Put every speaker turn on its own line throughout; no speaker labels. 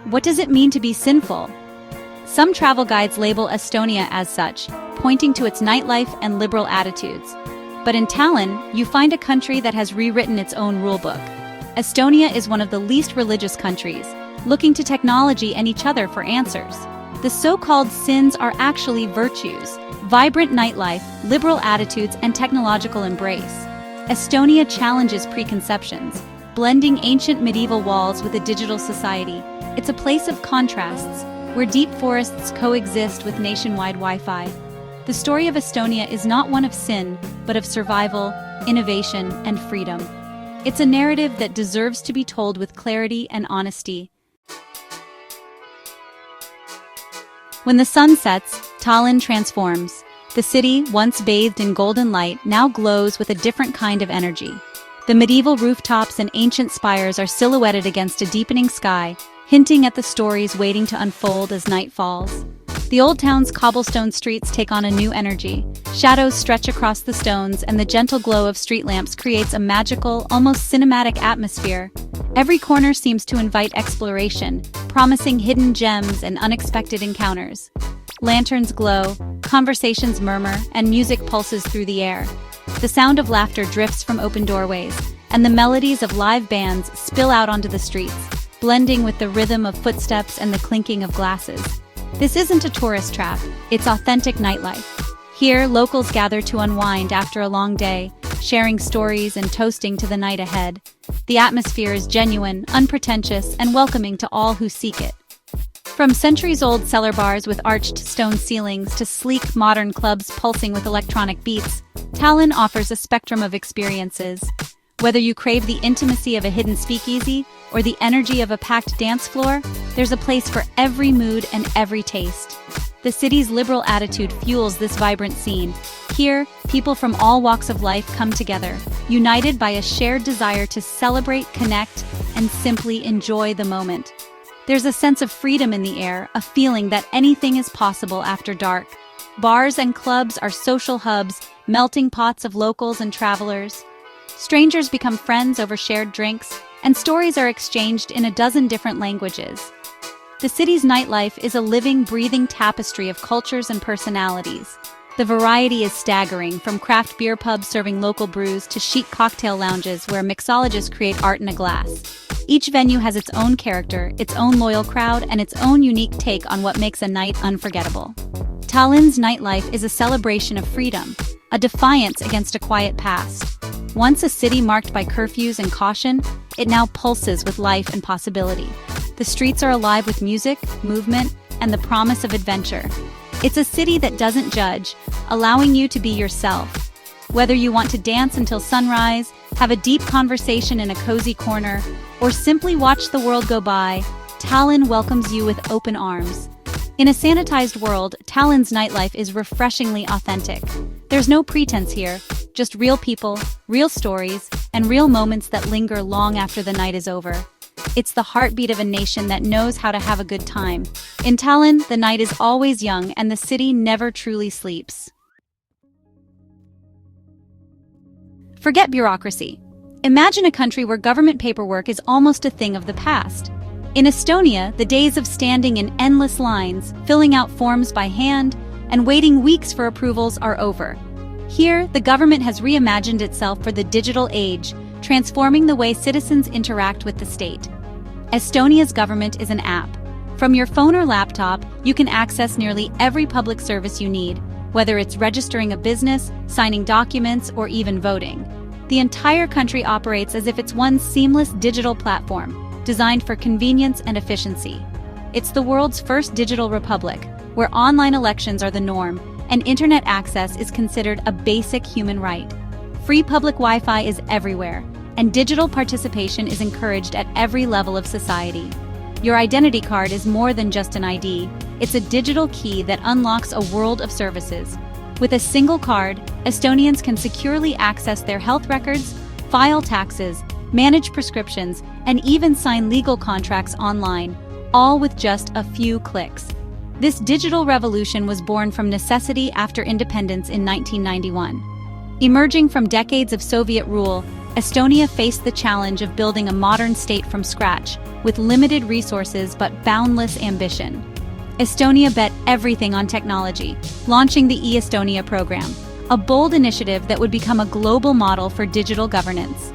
What does it mean to be sinful? Some travel guides label Estonia as such, pointing to its nightlife and liberal attitudes. But in Tallinn, you find a country that has rewritten its own rulebook. Estonia is one of the least religious countries, looking to technology and each other for answers. The so-called sins are actually virtues: vibrant nightlife, liberal attitudes, and technological embrace. Estonia challenges preconceptions, blending ancient medieval walls with a digital society. It's a place of contrasts, where deep forests coexist with nationwide Wi-Fi. The story of Estonia is not one of sin, but of survival, innovation, and freedom. It's a narrative that deserves to be told with clarity and honesty. When the sun sets, Tallinn transforms. The city, once bathed in golden light, now glows with a different kind of energy. The medieval rooftops and ancient spires are silhouetted against a deepening sky, hinting at the stories waiting to unfold as night falls. The old town's cobblestone streets take on a new energy. Shadows stretch across the stones, and the gentle glow of street lamps creates a magical, almost cinematic atmosphere. Every corner seems to invite exploration, promising hidden gems and unexpected encounters. Lanterns glow, conversations murmur, and music pulses through the air. The sound of laughter drifts from open doorways, and the melodies of live bands spill out onto the streets, blending with the rhythm of footsteps and the clinking of glasses. This isn't a tourist trap, it's authentic nightlife. Here, locals gather to unwind after a long day, sharing stories and toasting to the night ahead. The atmosphere is genuine, unpretentious, and welcoming to all who seek it. From centuries-old cellar bars with arched stone ceilings to sleek, modern clubs pulsing with electronic beats, Tallinn offers a spectrum of experiences. Whether you crave the intimacy of a hidden speakeasy or the energy of a packed dance floor, there's a place for every mood and every taste. The city's liberal attitude fuels this vibrant scene. Here, people from all walks of life come together, united by a shared desire to celebrate, connect, and simply enjoy the moment. There's a sense of freedom in the air, a feeling that anything is possible after dark. Bars and clubs are social hubs, melting pots of locals and travelers. Strangers become friends over shared drinks, and stories are exchanged in a dozen different languages. The city's nightlife is a living, breathing tapestry of cultures and personalities. The variety is staggering, from craft beer pubs serving local brews to chic cocktail lounges where mixologists create art in a glass. Each venue has its own character, its own loyal crowd, and its own unique take on what makes a night unforgettable. Tallinn's nightlife is a celebration of freedom, a defiance against a quiet past. Once a city marked by curfews and caution, it now pulses with life and possibility. The streets are alive with music, movement, and the promise of adventure. It's a city that doesn't judge, allowing you to be yourself. Whether you want to dance until sunrise, have a deep conversation in a cozy corner, or simply watch the world go by, Tallinn welcomes you with open arms. In a sanitized world, Tallinn's nightlife is refreshingly authentic. There's no pretense here, just real people, real stories, and real moments that linger long after the night is over. It's the heartbeat of a nation that knows how to have a good time. In Tallinn, the night is always young and the city never truly sleeps. Forget bureaucracy. Imagine a country where government paperwork is almost a thing of the past. In Estonia, the days of standing in endless lines, filling out forms by hand, and waiting weeks for approvals are over. Here, the government has reimagined itself for the digital age, transforming the way citizens interact with the state. Estonia's government is an app. From your phone or laptop, you can access nearly every public service you need, whether it's registering a business, signing documents, or even voting. The entire country operates as if it's one seamless digital platform, designed for convenience and efficiency. It's the world's first digital republic, where online elections are the norm, and internet access is considered a basic human right. Free public Wi-Fi is everywhere, and digital participation is encouraged at every level of society. Your identity card is more than just an ID, it's a digital key that unlocks a world of services. With a single card, Estonians can securely access their health records, file taxes, manage prescriptions, and even sign legal contracts online, all with just a few clicks. This digital revolution was born from necessity after independence in 1991. Emerging from decades of Soviet rule, Estonia faced the challenge of building a modern state from scratch, with limited resources but boundless ambition. Estonia bet everything on technology, launching the EstoniaTravel program, a bold initiative that would become a global model for digital governance.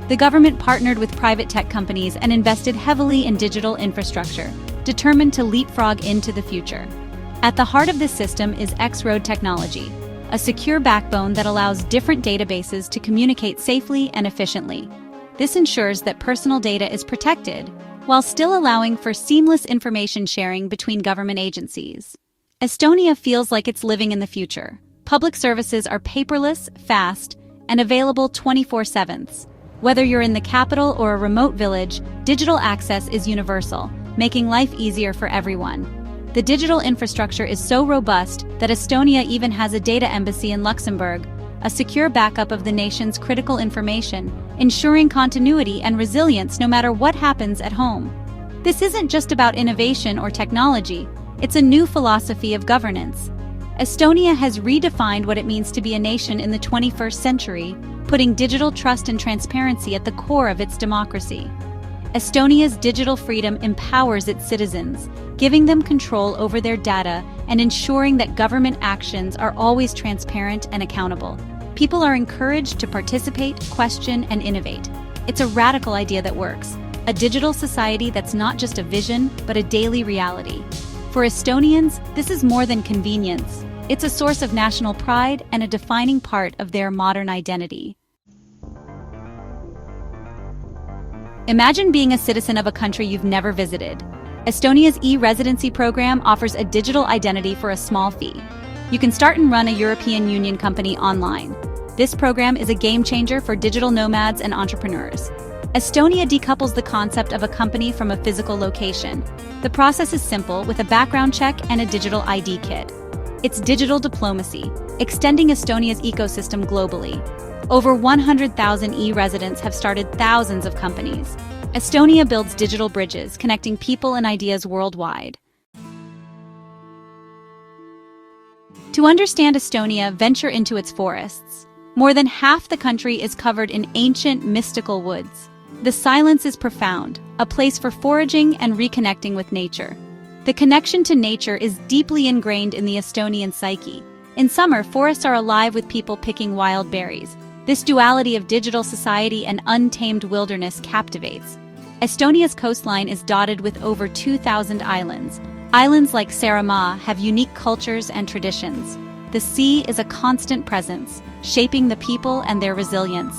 The government partnered with private tech companies and invested heavily in digital infrastructure, determined to leapfrog into the future. At the heart of this system is X-Road technology, a secure backbone that allows different databases to communicate safely and efficiently. This ensures that personal data is protected, while still allowing for seamless information sharing between government agencies. Estonia feels like it's living in the future. Public services are paperless, fast, and available 24/7. Whether you're in the capital or a remote village, digital access is universal, making life easier for everyone. The digital infrastructure is so robust that Estonia even has a data embassy in Luxembourg, a secure backup of the nation's critical information, ensuring continuity and resilience no matter what happens at home. This isn't just about innovation or technology, it's a new philosophy of governance. Estonia has redefined what it means to be a nation in the 21st century, putting digital trust and transparency at the core of its democracy. Estonia's digital freedom empowers its citizens, giving them control over their data and ensuring that government actions are always transparent and accountable. People are encouraged to participate, question, and innovate. It's a radical idea that works, a digital society that's not just a vision, but a daily reality. For Estonians, this is more than convenience. It's a source of national pride and a defining part of their modern identity. Imagine being a citizen of a country you've never visited. Estonia's e-residency program offers a digital identity for a small fee. You can start and run a European Union company online. This program is a game changer for digital nomads and entrepreneurs. Estonia decouples the concept of a company from a physical location. The process is simple, with a background check and a digital ID kit. It's digital diplomacy, extending Estonia's ecosystem globally. Over 100,000 e-residents have started thousands of companies. Estonia builds digital bridges, connecting people and ideas worldwide. To understand Estonia, venture into its forests. More than half the country is covered in ancient, mystical woods. The silence is profound, a place for foraging and reconnecting with nature. The connection to nature is deeply ingrained in the Estonian psyche. In summer, forests are alive with people picking wild berries. This duality of digital society and untamed wilderness captivates. Estonia's coastline is dotted with over 2,000 islands. Islands like Saaremaa have unique cultures and traditions. The sea is a constant presence, shaping the people and their resilience.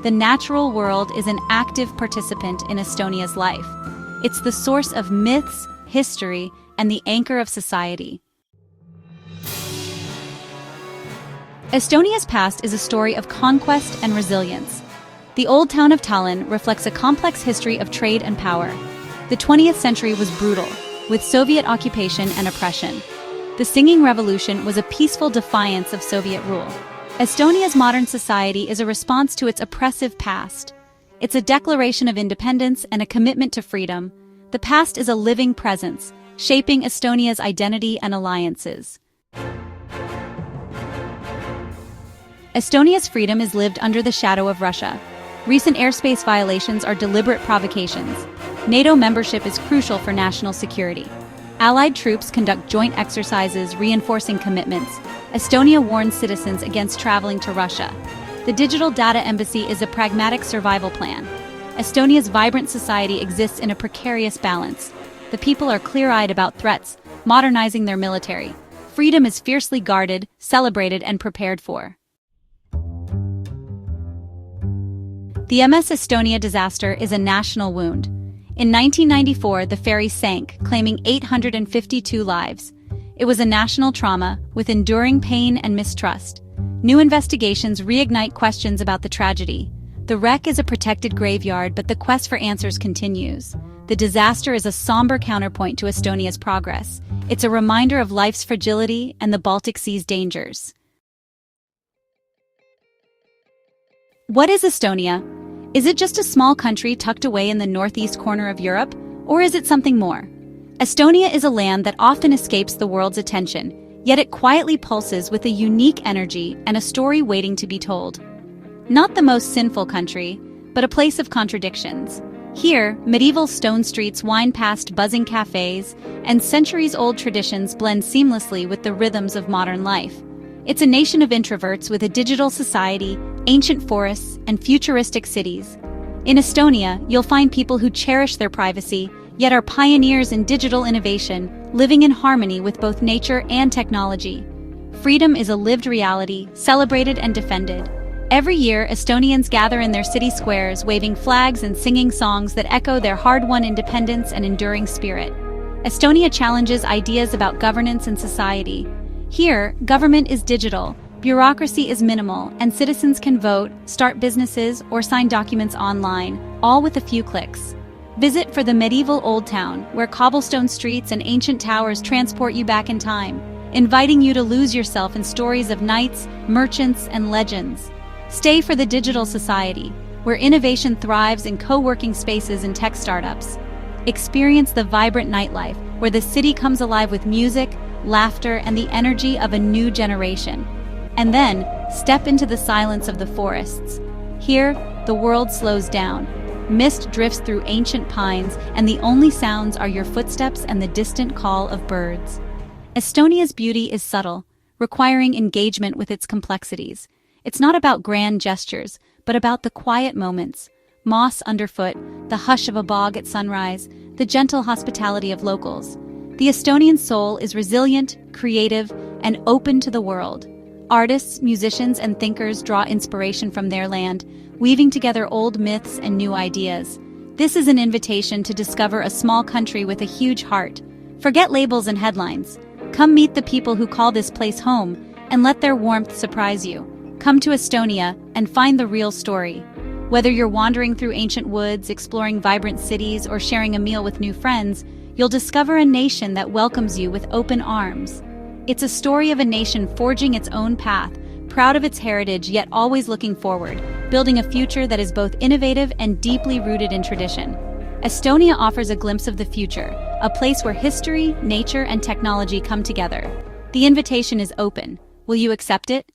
The natural world is an active participant in Estonia's life. It's the source of myths, history, and the anchor of society. Estonia's past is a story of conquest and resilience. The old town of Tallinn reflects a complex history of trade and power. The 20th century was brutal, with Soviet occupation and oppression. The Singing Revolution was a peaceful defiance of Soviet rule. Estonia's modern society is a response to its oppressive past. It's a declaration of independence and a commitment to freedom. The past is a living presence, shaping Estonia's identity and alliances. Estonia's freedom is lived under the shadow of Russia. Recent airspace violations are deliberate provocations. NATO membership is crucial for national security. Allied troops conduct joint exercises reinforcing commitments. Estonia warns citizens against traveling to Russia. The digital data embassy is a pragmatic survival plan. Estonia's vibrant society exists in a precarious balance. The people are clear-eyed about threats, modernizing their military. Freedom is fiercely guarded, celebrated, and prepared for. The MS Estonia disaster is a national wound. In 1994, the ferry sank, claiming 852 lives. It was a national trauma, with enduring pain and mistrust. New investigations reignite questions about the tragedy. The wreck is a protected graveyard, but the quest for answers continues. The disaster is a somber counterpoint to Estonia's progress. It's a reminder of life's fragility and the Baltic Sea's dangers. What is Estonia? Is it just a small country tucked away in the northeast corner of Europe, or is it something more? Estonia is a land that often escapes the world's attention, yet it quietly pulses with a unique energy and a story waiting to be told. Not the most sinful country, but a place of contradictions. Here, medieval stone streets wind past buzzing cafes, and centuries-old traditions blend seamlessly with the rhythms of modern life. It's a nation of introverts with a digital society, ancient forests, and futuristic cities. In Estonia, you'll find people who cherish their privacy, yet are pioneers in digital innovation, living in harmony with both nature and technology. Freedom is a lived reality, celebrated and defended. Every year, Estonians gather in their city squares, waving flags and singing songs that echo their hard-won independence and enduring spirit. Estonia challenges ideas about governance and society. Here, government is digital, bureaucracy is minimal, and citizens can vote, start businesses, or sign documents online, all with a few clicks. Visit for the medieval Old Town, where cobblestone streets and ancient towers transport you back in time, inviting you to lose yourself in stories of knights, merchants, and legends. Stay for the digital society, where innovation thrives in co-working spaces and tech startups. Experience the vibrant nightlife, where the city comes alive with music, laughter, and the energy of a new generation. And then, step into the silence of the forests. Here, the world slows down. Mist drifts through ancient pines, and the only sounds are your footsteps and the distant call of birds. Estonia's beauty is subtle, requiring engagement with its complexities. It's not about grand gestures, but about the quiet moments. Moss underfoot, the hush of a bog at sunrise, the gentle hospitality of locals. The Estonian soul is resilient, creative, and open to the world. Artists, musicians, and thinkers draw inspiration from their land, weaving together old myths and new ideas. This is an invitation to discover a small country with a huge heart. Forget labels and headlines. Come meet the people who call this place home, and let their warmth surprise you. Come to Estonia and find the real story. Whether you're wandering through ancient woods, exploring vibrant cities, or sharing a meal with new friends, you'll discover a nation that welcomes you with open arms. It's a story of a nation forging its own path, proud of its heritage yet always looking forward, building a future that is both innovative and deeply rooted in tradition. Estonia offers a glimpse of the future, a place where history, nature, and technology come together. The invitation is open. Will you accept it?